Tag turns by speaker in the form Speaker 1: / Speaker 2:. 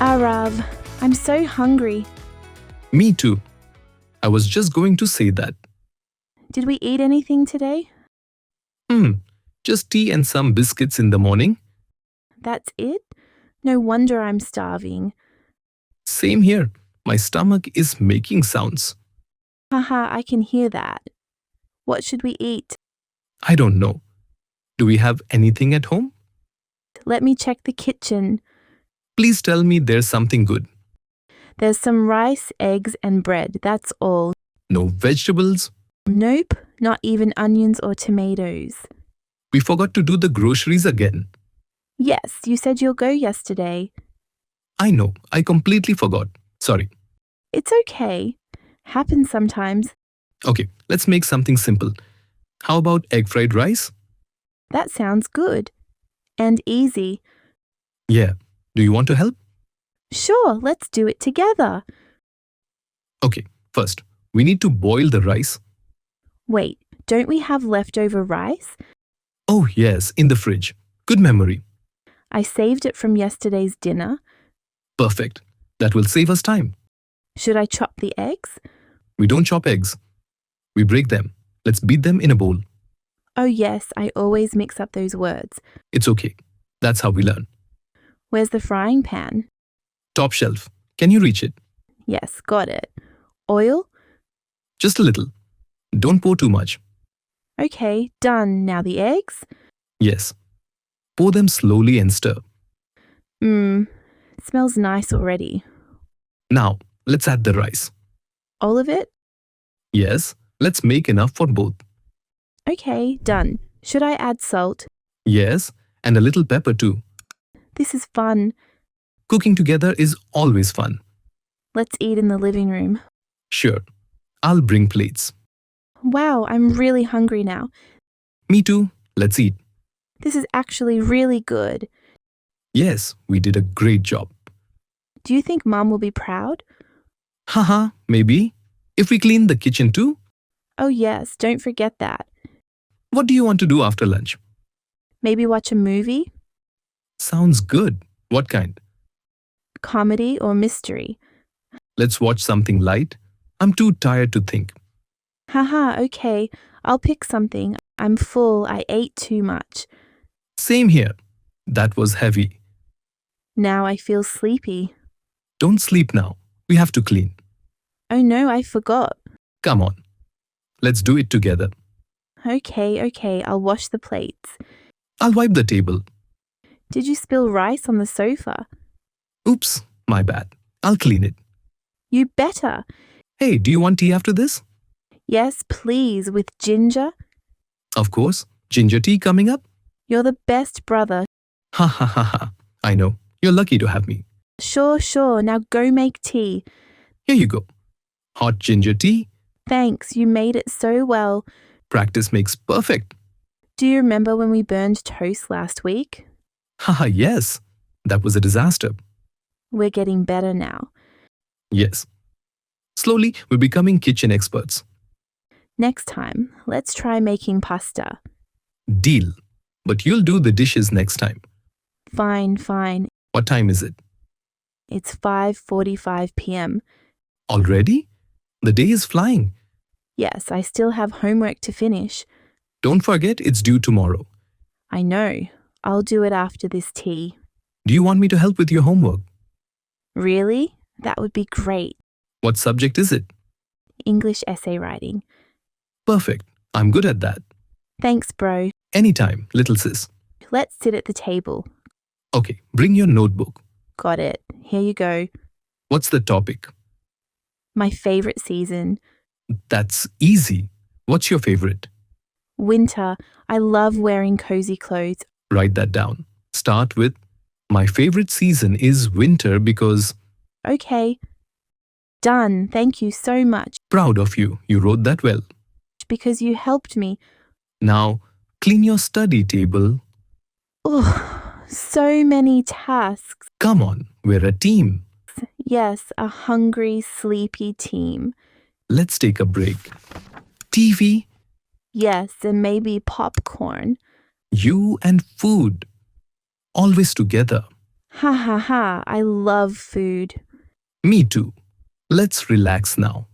Speaker 1: Arav, I'm so hungry.
Speaker 2: Me too. I was just going to say that.
Speaker 1: Did we eat anything today?
Speaker 2: Just tea and some biscuits in the morning.
Speaker 1: That's it? No wonder I'm starving.
Speaker 2: Same here. My stomach is making sounds.
Speaker 1: Haha, I can hear that. What should we eat?
Speaker 2: I don't know. Do we have anything at home?
Speaker 1: Let me check the kitchen.
Speaker 2: Please tell me there's something good.
Speaker 1: There's some rice, eggs, and bread. That's all.
Speaker 2: No vegetables.
Speaker 1: Nope, not even onions or tomatoes.
Speaker 2: We forgot to do the groceries again.
Speaker 1: Yes, you said you'll go yesterday.
Speaker 2: I know. I completely forgot. Sorry.
Speaker 1: It's okay. Happens sometimes.
Speaker 2: Okay, let's make something simple. How about egg fried rice?
Speaker 1: That sounds good. And easy.
Speaker 2: Yeah. Do you want to help?
Speaker 1: Sure, let's do it together.
Speaker 2: Okay, first, we need to boil the rice.
Speaker 1: Wait, don't we have leftover rice?
Speaker 2: Oh, yes, in the fridge. Good memory.
Speaker 1: I saved it from yesterday's dinner.
Speaker 2: Perfect. That will save us time.
Speaker 1: Should I chop the eggs?
Speaker 2: We don't chop eggs. We break them. Let's beat them in a bowl.
Speaker 1: Oh yes, I always mix up those words.
Speaker 2: It's okay. That's how we learn.
Speaker 1: Where's the frying pan?
Speaker 2: Top shelf. Can you reach it?
Speaker 1: Yes, got it. Oil?
Speaker 2: Just a little. Don't pour too much.
Speaker 1: Okay, done. Now the eggs?
Speaker 2: Yes. Pour them slowly and stir.
Speaker 1: Smells nice already.
Speaker 2: Now, let's add the rice.
Speaker 1: All of it?
Speaker 2: Yes, let's make enough for both.
Speaker 1: Okay, done. Should I add salt?
Speaker 2: Yes, and a little pepper too.
Speaker 1: This is fun.
Speaker 2: Cooking together is always fun.
Speaker 1: Let's eat in the living room.
Speaker 2: Sure. I'll bring plates.
Speaker 1: Wow, I'm really hungry now.
Speaker 2: Me too. Let's eat.
Speaker 1: This is actually really good.
Speaker 2: Yes, we did a great job.
Speaker 1: Do you think Mom will be proud?
Speaker 2: Haha, maybe. If we clean the kitchen too?
Speaker 1: Oh yes, don't forget that.
Speaker 2: What do you want to do after lunch?
Speaker 1: Maybe watch a movie?
Speaker 2: Sounds good. What kind?
Speaker 1: Comedy or mystery?
Speaker 2: Let's watch something light. I'm too tired to think.
Speaker 1: Haha, okay. I'll pick something. I'm full. I ate too much.
Speaker 2: Same here. That was heavy.
Speaker 1: Now I feel sleepy.
Speaker 2: Don't sleep now. We have to clean.
Speaker 1: Oh no, I forgot.
Speaker 2: Come on. Let's do it together.
Speaker 1: Okay, I'll wash the plates.
Speaker 2: I'll wipe the table.
Speaker 1: Did you spill rice on the sofa?
Speaker 2: Oops, my bad. I'll clean it.
Speaker 1: You better.
Speaker 2: Hey, do you want tea after this?
Speaker 1: Yes, please, with ginger.
Speaker 2: Of course. Ginger tea coming up?
Speaker 1: You're the best brother.
Speaker 2: Ha ha ha ha. I know. You're lucky to have me.
Speaker 1: Sure. Now go make tea.
Speaker 2: Here you go. Hot ginger tea.
Speaker 1: Thanks, you made it so well.
Speaker 2: Practice makes perfect.
Speaker 1: Do you remember when we burned toast last week?
Speaker 2: Haha, yes. That was a disaster.
Speaker 1: We're getting better now.
Speaker 2: Yes. Slowly, we're becoming kitchen experts.
Speaker 1: Next time, let's try making pasta.
Speaker 2: Deal. But you'll do the dishes next time.
Speaker 1: Fine.
Speaker 2: What time is it?
Speaker 1: It's 5:45 p.m.
Speaker 2: Already? The day is flying.
Speaker 1: Yes, I still have homework to finish.
Speaker 2: Don't forget it's due tomorrow.
Speaker 1: I know. I'll do it after this tea.
Speaker 2: Do you want me to help with your homework?
Speaker 1: Really? That would be great.
Speaker 2: What subject is it?
Speaker 1: English essay writing.
Speaker 2: Perfect. I'm good at that.
Speaker 1: Thanks, bro.
Speaker 2: Anytime, little sis.
Speaker 1: Let's sit at the table.
Speaker 2: Okay, bring your notebook.
Speaker 1: Got it. Here you go.
Speaker 2: What's the topic?
Speaker 1: My favorite season.
Speaker 2: That's easy. What's your favorite?
Speaker 1: Winter. I love wearing cozy clothes.
Speaker 2: Write that down. Start with, my favorite season is winter because...
Speaker 1: Okay. Done. Thank you so much.
Speaker 2: Proud of you. You wrote that well.
Speaker 1: Because you helped me.
Speaker 2: Now, clean your study table.
Speaker 1: Oh, so many tasks.
Speaker 2: Come on, we're a team.
Speaker 1: Yes, a hungry, sleepy team.
Speaker 2: Let's take a break. TV,
Speaker 1: Yes, and maybe popcorn.
Speaker 2: you and food. Always together.
Speaker 1: Ha ha ha, I love food.
Speaker 2: Me too. Let's relax now.